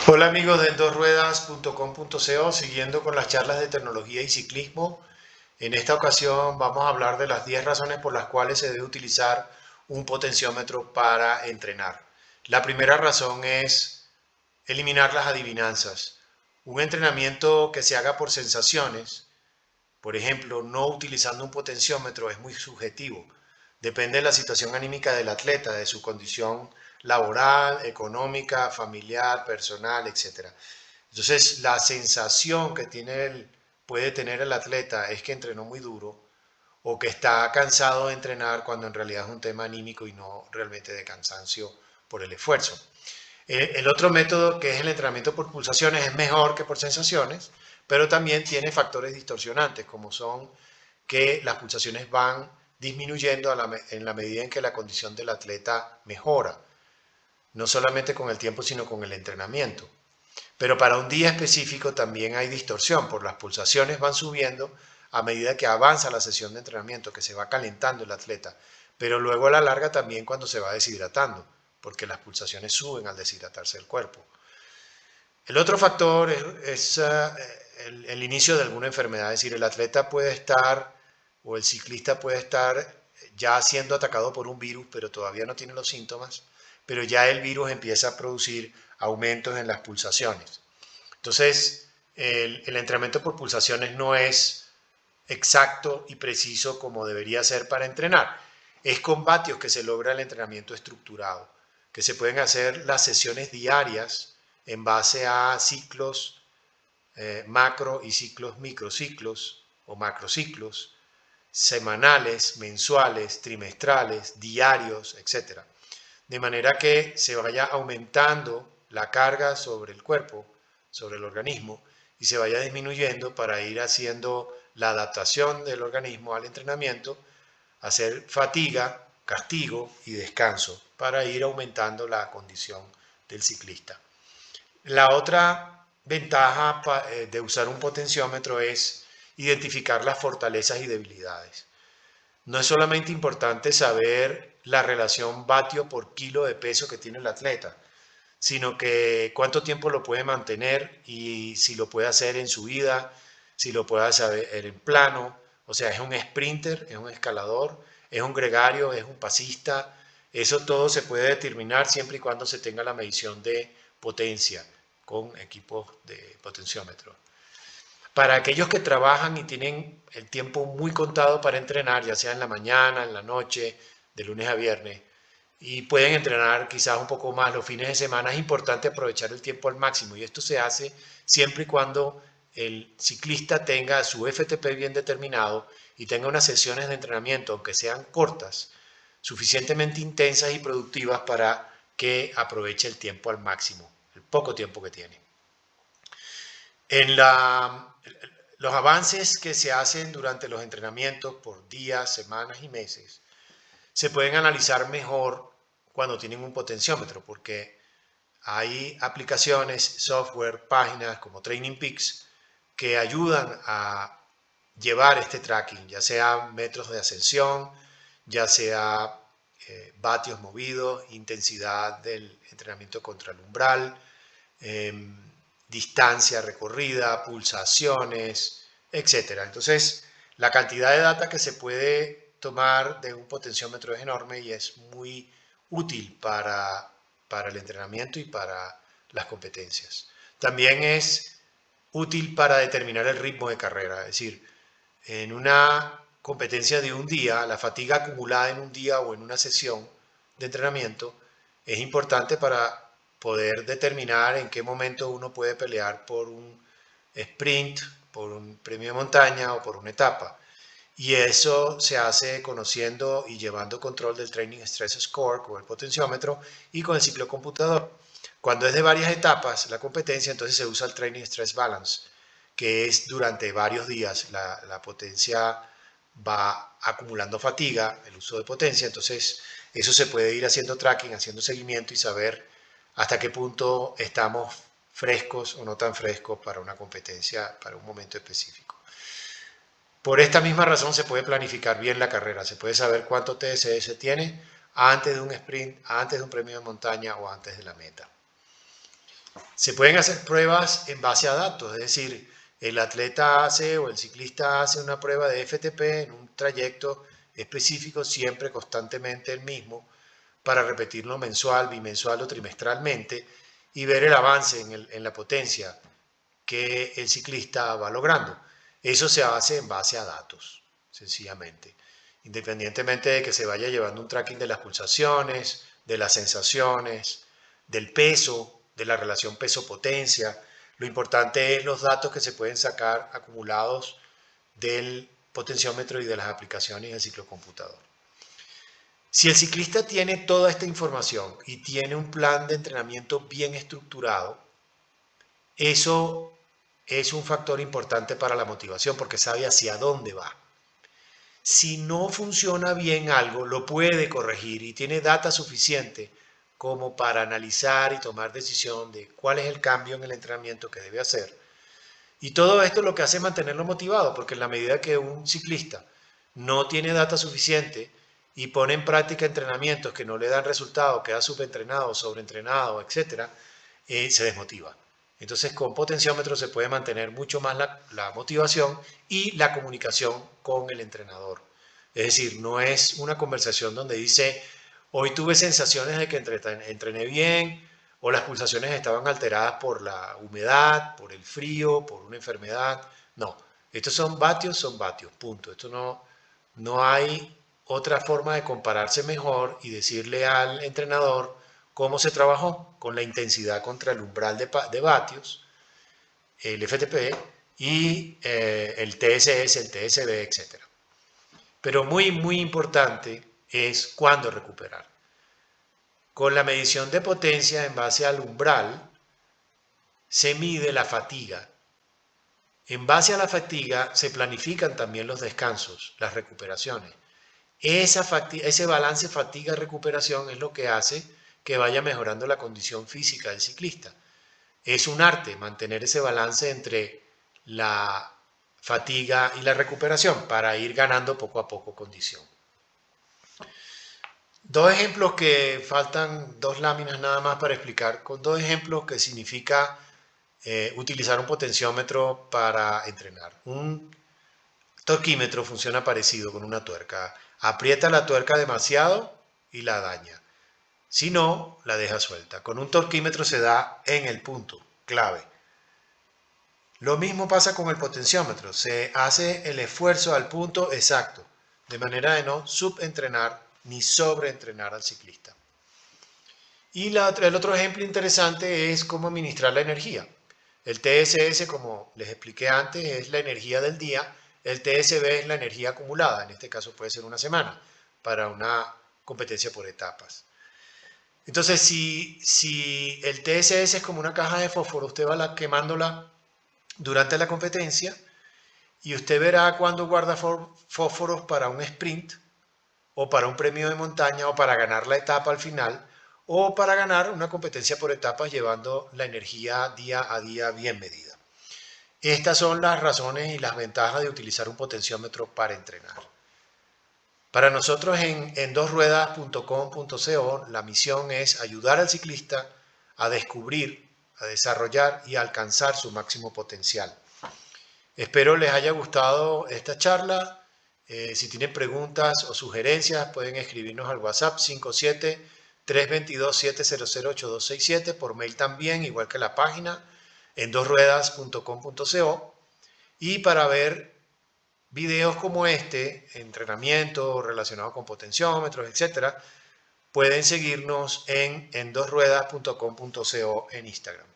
Hola amigos de endosruedas.com.co, siguiendo con las charlas de tecnología y ciclismo. En esta ocasión vamos a hablar de las 10 razones por las cuales se debe utilizar un potenciómetro para entrenar. La primera razón es eliminar las adivinanzas. Un entrenamiento que se haga por sensaciones, por ejemplo, no utilizando un potenciómetro, es muy subjetivo. Depende de la situación anímica del atleta, de su condición laboral, económica, familiar, personal, etc. Entonces, la sensación que puede tener el atleta es que entrenó muy duro o que está cansado de entrenar cuando en realidad es un tema anímico y no realmente de cansancio por el esfuerzo. El otro método, que es el entrenamiento por pulsaciones, es mejor que por sensaciones, pero también tiene factores distorsionantes, como son que las pulsaciones van disminuyendo en la medida en que la condición del atleta mejora, no solamente con el tiempo, sino con el entrenamiento. Pero para un día específico también hay distorsión, por las pulsaciones van subiendo a medida que avanza la sesión de entrenamiento, que se va calentando el atleta, pero luego a la larga también cuando se va deshidratando, porque las pulsaciones suben al deshidratarse el cuerpo. El otro factor es el inicio de alguna enfermedad, es decir, el atleta puede estar o el ciclista puede estar ya siendo atacado por un virus, pero todavía no tiene los síntomas, pero ya el virus empieza a producir aumentos en las pulsaciones. Entonces, el entrenamiento por pulsaciones no es exacto y preciso como debería ser para entrenar. Es con vatios que se logra el entrenamiento estructurado, que se pueden hacer las sesiones diarias en base a ciclos macro y ciclos microciclos o macrociclos, semanales, mensuales, trimestrales, diarios, etc. De manera que se vaya aumentando la carga sobre el cuerpo, sobre el organismo, y se vaya disminuyendo para ir haciendo la adaptación del organismo al entrenamiento, hacer fatiga, castigo y descanso para ir aumentando la condición del ciclista. La otra ventaja de usar un potenciómetro es identificar las fortalezas y debilidades. No es solamente importante saber la relación vatio por kilo de peso que tiene el atleta, sino que cuánto tiempo lo puede mantener y si lo puede hacer en subida, si lo puede hacer en plano, o sea, es un sprinter, es un escalador, es un gregario, es un pasista. Eso todo se puede determinar siempre y cuando se tenga la medición de potencia con equipos de potenciómetro. Para aquellos que trabajan y tienen el tiempo muy contado para entrenar, ya sea en la mañana, en la noche, de lunes a viernes, y pueden entrenar quizás un poco más los fines de semana, es importante aprovechar el tiempo al máximo. Y esto se hace siempre y cuando el ciclista tenga su FTP bien determinado y tenga unas sesiones de entrenamiento, aunque sean cortas, suficientemente intensas y productivas para que aproveche el tiempo al máximo, el poco tiempo que tiene. En los avances que se hacen durante los entrenamientos por días, semanas y meses se pueden analizar mejor cuando tienen un potenciómetro, porque hay aplicaciones, software, páginas como Training Peaks que ayudan a llevar este tracking, ya sea metros de ascensión, ya sea vatios movidos, intensidad del entrenamiento contra el umbral, eh, distancia recorrida, pulsaciones, etcétera. Entonces, la cantidad de data que se puede tomar de un potenciómetro es enorme y es muy útil para el entrenamiento y para las competencias. También es útil para determinar el ritmo de carrera, es decir, en una competencia de un día, la fatiga acumulada en un día o en una sesión de entrenamiento es importante para poder determinar en qué momento uno puede pelear por un sprint, por un premio de montaña o por una etapa. Y eso se hace conociendo y llevando control del Training Stress Score con el potenciómetro y con el ciclo computador. Cuando es de varias etapas la competencia, entonces se usa el Training Stress Balance, que es durante varios días la potencia va acumulando fatiga, el uso de potencia, entonces eso se puede ir haciendo tracking, haciendo seguimiento y saber hasta qué punto estamos frescos o no tan frescos para una competencia, para un momento específico. Por esta misma razón se puede planificar bien la carrera, se puede saber cuánto TSS tiene antes de un sprint, antes de un premio de montaña o antes de la meta. Se pueden hacer pruebas en base a datos, es decir, el atleta hace o el ciclista hace una prueba de FTP en un trayecto específico, siempre constantemente el mismo, para repetirlo mensual, bimensual o trimestralmente y ver el avance en la potencia que el ciclista va logrando. Eso se hace en base a datos, sencillamente. Independientemente de que se vaya llevando un tracking de las pulsaciones, de las sensaciones, del peso, de la relación peso-potencia, lo importante es los datos que se pueden sacar acumulados del potenciómetro y de las aplicaciones del ciclocomputador. Si el ciclista tiene toda esta información y tiene un plan de entrenamiento bien estructurado, eso es un factor importante para la motivación porque sabe hacia dónde va. Si no funciona bien algo, lo puede corregir y tiene data suficiente como para analizar y tomar decisión de cuál es el cambio en el entrenamiento que debe hacer. Y todo esto lo que hace es mantenerlo motivado, porque en la medida que un ciclista no tiene data suficiente y pone en práctica entrenamientos que no le dan resultado, queda subentrenado, sobreentrenado, etc., se desmotiva. Entonces con potenciómetro se puede mantener mucho más la motivación y la comunicación con el entrenador. Es decir, no es una conversación donde dice, hoy tuve sensaciones de que entrené bien, o las pulsaciones estaban alteradas por la humedad, por el frío, por una enfermedad. No, estos son vatios, punto. Esto no hay otra forma de compararse mejor y decirle al entrenador cómo se trabajó con la intensidad contra el umbral de vatios, el FTP y el TSS, el TSB, etc. Pero muy importante es cuándo recuperar. Con la medición de potencia en base al umbral se mide la fatiga. En base a la fatiga se planifican también los descansos, las recuperaciones. Ese balance fatiga-recuperación es lo que hace que vaya mejorando la condición física del ciclista. Es un arte mantener ese balance entre la fatiga y la recuperación para ir ganando poco a poco condición. Dos ejemplos que faltan, dos láminas nada más para explicar, con dos ejemplos que significa utilizar un potenciómetro para entrenar. Un torquímetro funciona parecido con una tuerca. Aprieta la tuerca demasiado y la daña. Si no, la deja suelta. Con un torquímetro se da en el punto clave. Lo mismo pasa con el potenciómetro. Se hace el esfuerzo al punto exacto, de manera de no subentrenar ni sobreentrenar al ciclista. Y el otro ejemplo interesante es cómo administrar la energía. El TSS, como les expliqué antes, es la energía del día. El TSB es la energía acumulada. En este caso puede ser una semana para una competencia por etapas. Entonces, si el TSS es como una caja de fósforo, usted va quemándola durante la competencia y usted verá cuándo guarda fósforos para un sprint o para un premio de montaña o para ganar la etapa al final o para ganar una competencia por etapas llevando la energía día a día bien medida. Estas son las razones y las ventajas de utilizar un potenciómetro para entrenar. Para nosotros en dosruedas.com.co la misión es ayudar al ciclista a descubrir, a desarrollar y a alcanzar su máximo potencial. Espero les haya gustado esta charla. Si tienen preguntas o sugerencias pueden escribirnos al WhatsApp 57-322-700-8267, por mail también, igual que la página en dosruedas.com.co. Y para ver videos como este, entrenamiento relacionado con potenciómetros, etc., pueden seguirnos en dosruedas.com.co en Instagram.